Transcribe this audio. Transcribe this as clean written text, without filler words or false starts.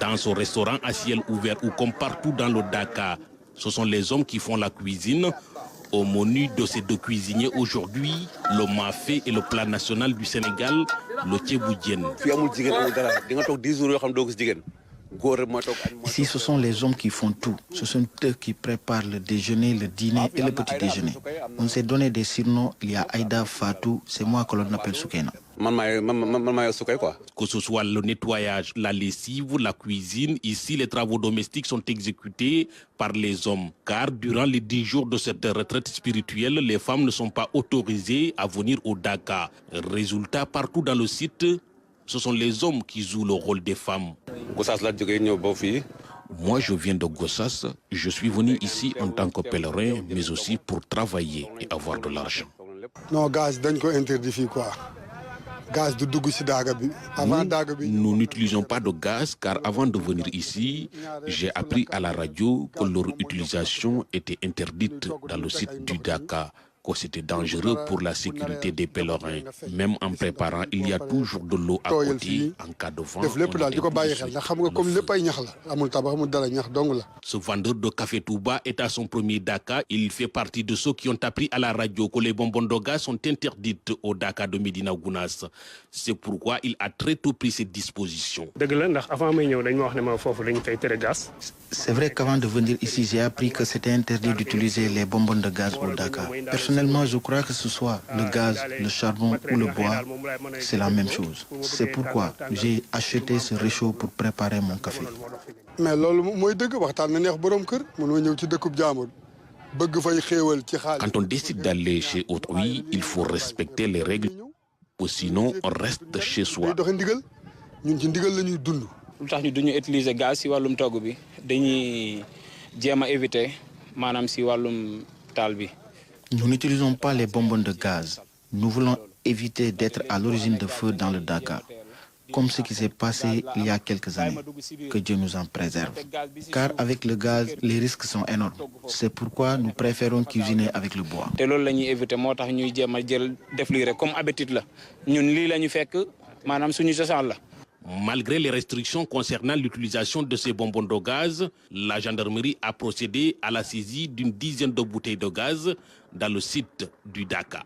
Dans ce restaurant à ciel ouvert ou comme partout dans le Dakar, ce sont les hommes qui font la cuisine. Au menu de ces deux cuisiniers aujourd'hui, le mafé et le plat national du Sénégal, le thieboudienne. Ici, ce sont les hommes qui font tout. Ce sont eux qui préparent le déjeuner, le dîner et le petit déjeuner. On s'est donné des surnoms. Il y a Aïda, Fatou, c'est moi que l'on appelle Soukaina. Que ce soit le nettoyage, la lessive, la cuisine, ici les travaux domestiques sont exécutés par les hommes. Car durant les 10 jours de cette retraite spirituelle, les femmes ne sont pas autorisées à venir au Dakar. Résultat, partout dans le site, ce sont les hommes qui jouent le rôle des femmes. Moi, je viens de Gossas. Je suis venu ici en tant que pèlerin, mais aussi pour travailler et avoir de l'argent. Non, gaz, c'est interdit quoi. Nous n'utilisons pas de gaz car avant de venir ici, j'ai appris à la radio que leur utilisation était interdite dans le site du Dakar, que c'était dangereux pour la sécurité des pèlerins. Même en préparant, il y a toujours de l'eau à côté en cas de vent. Ce vendeur de café Touba est à son premier Dakar. Il fait partie de ceux qui ont appris à la radio que les bonbons de gaz sont interdites au Dakar de Médina Gounass. C'est pourquoi il a très tôt pris cette disposition. C'est vrai qu'avant de venir ici, j'ai appris que c'était interdit d'utiliser les bonbons de gaz au Dakar. Personnellement, je crois que ce soit le gaz, le charbon ou le bois, c'est la même chose. C'est pourquoi j'ai acheté ce réchaud pour préparer mon café. Quand on décide d'aller chez autrui, il faut respecter les règles, ou sinon on reste chez soi. Nous n'utilisons pas les bonbons de gaz. Nous voulons éviter d'être à l'origine de feux dans le Dakar, comme ce qui s'est passé il y a quelques années. Que Dieu nous en préserve. Car avec le gaz, les risques sont énormes. C'est pourquoi nous préférons cuisiner avec le bois. Malgré les restrictions concernant l'utilisation de ces bonbons de gaz, la gendarmerie a procédé à la saisie d'une dizaine de bouteilles de gaz dans le site du Dakar.